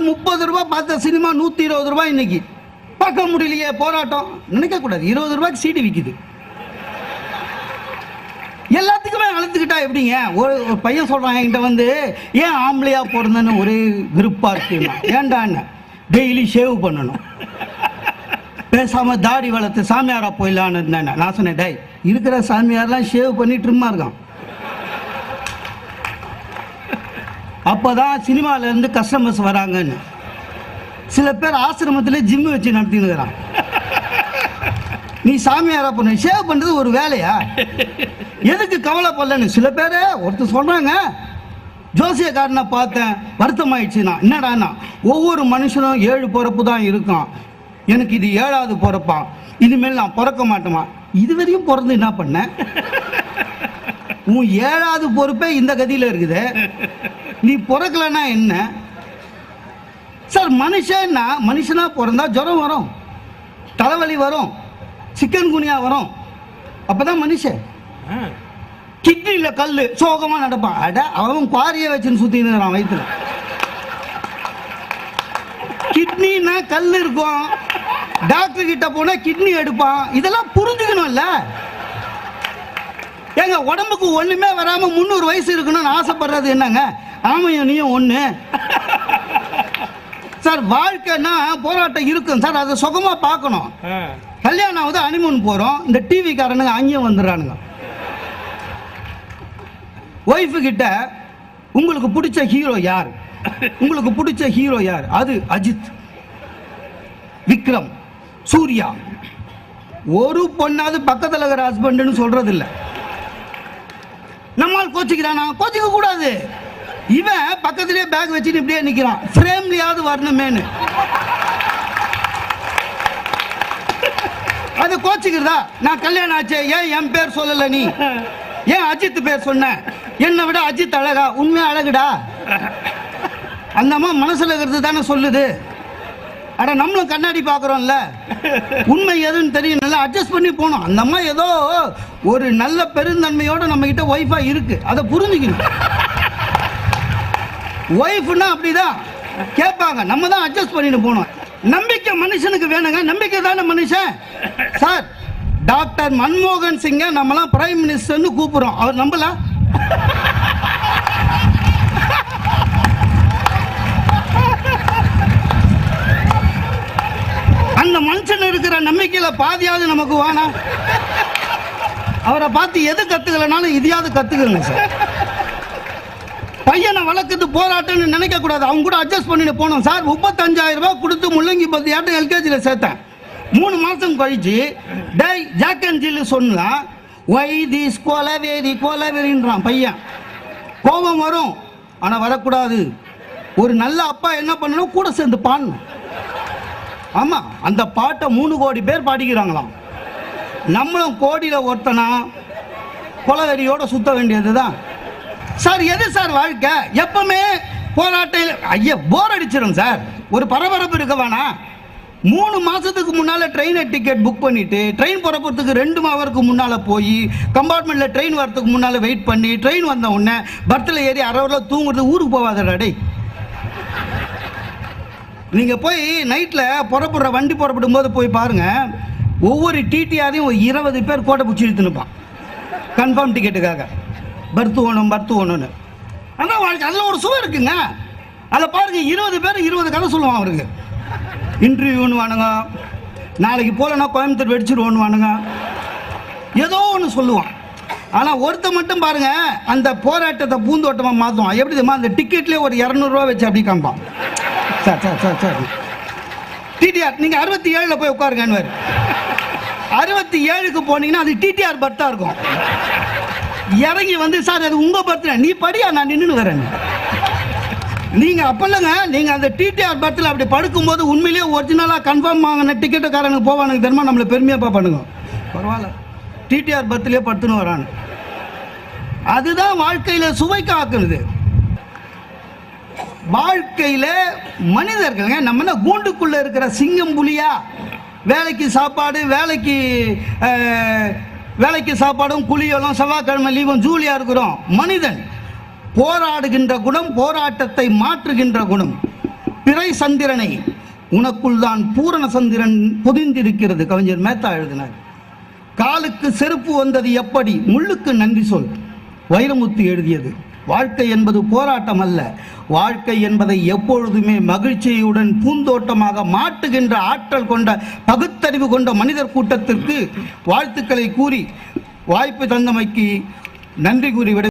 Sir 30 ரூபாய் பார்த்த cinema 120 ரூபாய் இன்னைக்கு. பார்க்க முடியலையே, போராட்டம் நினைக்க கூடாது. 20 ரூபாய்க்கு சீடி விற்குது. எல்லாத்துக்குமே அழுத்துக்கிட்டா எப்படிங்க? ஒரு பையன் சொல்றான் என்கிட்ட வந்து, ஏன் ஆம்பளையா பிறந்தன்னு ஒரே விருப்பா இருக்கு. ஏன்டா என்ன டெய்லி ஷேவ் பண்ணணும், பேசாம தாடி வளர்த்து சாமியாரா போயிடலான்னு இருந்தேன். நான் சொன்னேன், டை இருக்கிற சாமியார்லாம் ஷேவ் பண்ணி ட்ரிம்மா இருக்கான். அப்பதான் சினிமால இருந்து கஸ்டமர்ஸ் வராங்கன்னு. சில பேர் ஆசிரமத்தில் ஜிம்மு வச்சு நடத்தினுக்கிறான். நீ சாமியாரா பண்ண ஷேவ் பண்றது ஒரு வேலையா? எதுக்கு கவலைப்படலன்னு சில பேர் ஒருத்தர் சொல்றாங்க. ஜோசியக்காரனை பார்த்தேன், வருத்தம் ஆயிடுச்சுன்னா. என்னடான்னா, ஒவ்வொரு மனுஷனும் 7 பிறப்பு தான் இருக்கான், எனக்கு இது 7வது பிறப்பான், இனிமேல் நான் பிறக்க மாட்டேமா. இதுவரையும் பிறந்து என்ன பண்ண? உன் 7வது பொறுப்பே இந்த கதியில இருக்குது, நீ பிறக்கலன்னா என்ன சார்? மனுஷனா பிறந்தா ஜுரம் வரும், தலைவலி வரும், சிக்கன் குனியா வரும். அப்பதான் மனுஷன். கிட்னில கல்லு சோகமா நடப்பான். அட அவன் குவாரிய வச்சுன்னு சுத்தின்னு வயிற்றுல. கிட்னின்னா கல் இருக்கும், டாக்டர் கிட்ட போனா கிட்னி எடுப்பான். இதெல்லாம் புரிஞ்சுக்கணும்ல. எங்க உடம்புக்கு ஒண்ணுமே வராம 300 வயசு இருக்கணும்னு ஆசைப்படுறது என்னங்க? ஆமையும் நீயும் ஒண்ணு சார். வாழ்க்கைன்னா போராட்டம் இருக்கும் சார், அதை சுகமா பார்க்கணும். கல்யாணம் ஆகுது, ஹனிமூன் போறோம், இந்த டிவி காரனுங்க அங்கேயும் வந்துடுறானுங்க. ஒய்ஃபு கிட்ட உங்களுக்கு பிடிச்ச ஹீரோ யார், உங்களுக்கு பிடிச்ச ஹீரோ யார்? அது அஜித், விக்ரம், சூர்யா. ஒரு பொண்ணாவது பக்கத்தில் இருக்கிற ஹஸ்பண்ட்னு சொல்றது இல்லை. நம்மால் கோச்சிக்கிறானா? கோச்சிக்க கூடாது. இவன் பக்கத்திலே பேக் வச்சுட்டு இப்படியே நிக்கிறான், ஃப்ரேம்லயாவது வரணுமேனு. அது கோச்சிக்கிறதா? நான் கல்யாணம் ஆச்சு, ஏன் என் பேர் சொல்லல, நீ ஏன் அஜித் பேர் சொன்ன? என்னை விட அஜித் அழகா? உண்மையா அழகுடா. அந்த அம்மா மனசுல இருக்கிறது தானே சொல்லுது. அட நம்மளும் கண்ணாடி பார்க்குறோம்ல, உண்மை எதுன்னு தெரியும், நல்லா அட்ஜஸ்ட் பண்ணி போனோம். அந்த அம்மா ஏதோ ஒரு நல்ல பெருந்தன்மையோட நம்ம கிட்ட ஒய்ஃபா இருக்கு, அதை புரிஞ்சுக்கணும். ஒய்ஃப்னா அப்படிதான் கேட்பாங்க, நம்ம தான் அட்ஜஸ்ட் பண்ணிட்டு போனோம். நம்பிக்கை மனுஷனுக்கு வேணுங்க, நம்பிக்கை தானே மனுஷன். சார், டாக்டர் மன்மோகன் சிங்கை நம்மளாம் பிரைம் மினிஸ்டர்னு கூப்பிடுறோம், அவர் நம்பல. அந்த மனுஷன் இருக்கிற நம்பிக்கையில பாதியாவது நமக்கு வேணாம். அவரை பார்த்து எது கத்துக்கலனாலும் இதையாவது கத்துக்கங்க சார். பையனை வளர்க்குறது போராட்டம்னு நினைக்க கூடாது, அவங்க கூட அட்ஜஸ்ட் பண்ணிட்டு போனோம் சார். 35,000 ரூபாய் கொடுத்து முள்ளங்கி 10 ஆட்டம் எல்கேஜியில் சேர்த்தேன். 3 மாசம் கழிச்சு டை ஜாக் அண்ட் ஜில் சொன்னா ஒய் திஸ் கோலவேரின்றான் பையன். கோபம் வரும், ஆனா வரக்கூடாது. ஒரு நல்ல அப்பா என்ன பண்ணணும், கூட சேர்ந்து பாடணும். ஆமா, அந்த பாட்டை 3 கோடி பேர் பாடிக்கிறாங்களாம். நம்மளும் கோடியில ஒருத்தனா கொலவெறியோட சுத்த வேண்டியதுதான் சார். எது சார் வாழ்க்கை? எப்பவுமே போராட்டம். ஐயா, போர் அடிச்சிடும் சார். ஒரு பரபரப்பு இருக்க வேணா? 3 மாசத்துக்கு முன்னால ட்ரெயினை டிக்கெட் புக் பண்ணிட்டு, ட்ரெயின் புறப்படுறதுக்கு 2 ஹவருக்கு முன்னால போய் கம்பார்ட்மெண்ட்ல ட்ரெயின் வரதுக்கு முன்னால வெயிட் பண்ணி, ட்ரெயின் வந்த உடனே பர்த்தில் ஏறி 1/2 ஹவர்ல தூங்குறது. ஊருக்கு போவாதடா டே. நீங்க போய் நைட்ல புறப்படுற வண்டி புறப்படும் போது போய் பாருங்க, ஒவ்வொரு டிடிஆரையும் ஒரு 20 பேர் கோட்டை பிடிச்சி இழுத்துனுப்பான் கன்ஃபார்ம் டிக்கெட்டுக்காக. பர்த்து ஓணும்னு. ஆனால் வாழ்க்கை அதில் ஒரு சுவை இருக்குங்க. அதை பாருங்க, 20 பேர் 20 கதை சொல்லுவான் அவருக்கு. இன்டர்வியூன்னு வானுங்க, நாளைக்கு போலன்னா கோயம்புத்தூர் வெடிச்சிருவோன்னு வானுங்க, ஏதோ ஒன்று சொல்லுவான். ஆனால் ஒருத்த மட்டும் பாருங்க, அந்த போராட்டத்தை பூந்தோட்டமாக மாற்றுவான். எப்படி தெரியுமா? அந்த டிக்கெட்லேயே ஒரு 200 ரூபா வச்சு அப்படி காமிப்பான். சார் டிடிஆர் நீங்கள் 67 போய் உட்காருங்கன்னு. 67க்கு போனீங்கன்னா அது டிடிஆர் பர்த்தா இருக்கும். இறங்கி வந்து, சார் அது உங்க பர்த்டே, நீ படியா, நான் நின்று வரேன். நீங்க அப்பல்லங்க, நீங்க அந்த டிடிஆர் பர்த்தில் அப்படி படுக்கும்போது உண்மையிலேயே ஒரிஜினலா கன்ஃபார்ம் வாங்கின டிக்கெட்டுக்காரனுக்கு போவானுங்க தெரியுமா, நம்மள பெருமையா பார்ப்பானுங்க. பரவாயில்ல, டிடிஆர் பர்த்திலே படுத்துன்னு வரானு. அதுதான் வாழ்க்கையில சுவைக்கு ஆக்குறது. வாழ்க்கையில மனிதர்கள் நம்ம கூண்டுக்குள்ள இருக்கிற சிங்கம் புலியா? வேலைக்கு சாப்பாடு, வேலைக்கு சாப்பாடும் குளியலும் செவ்வாய்க்கிழமை லீவும் ஜூலியா இருக்கிறோம். மனிதன் போராடுகின்ற குணம், போராட்டத்தை மாற்றுகின்ற குணம், பிறை சந்திரனை உனக்குள் தான் பூரண சந்திரன் பொதிந்திருக்கிறது. கவிஞர் மேத்தா எழுதினார். காலுக்கு செருப்பு வந்தது எப்படி, முள்ளுக்கு நன்றி சொல். வைரமுத்து எழுதியது. வாழ்க்கை என்பது போராட்டம் அல்ல, வாழ்க்கை என்பதை எப்பொழுதுமே மகிழ்ச்சியுடன் பூந்தோட்டமாக மாட்டுகின்ற ஆற்றல் கொண்ட பகுத்தறிவு கொண்ட மனிதர் கூட்டத்திற்கு வாழ்த்துக்களை கூறி வாய்ப்பு தந்தமைக்கு நன்றி கூறி விட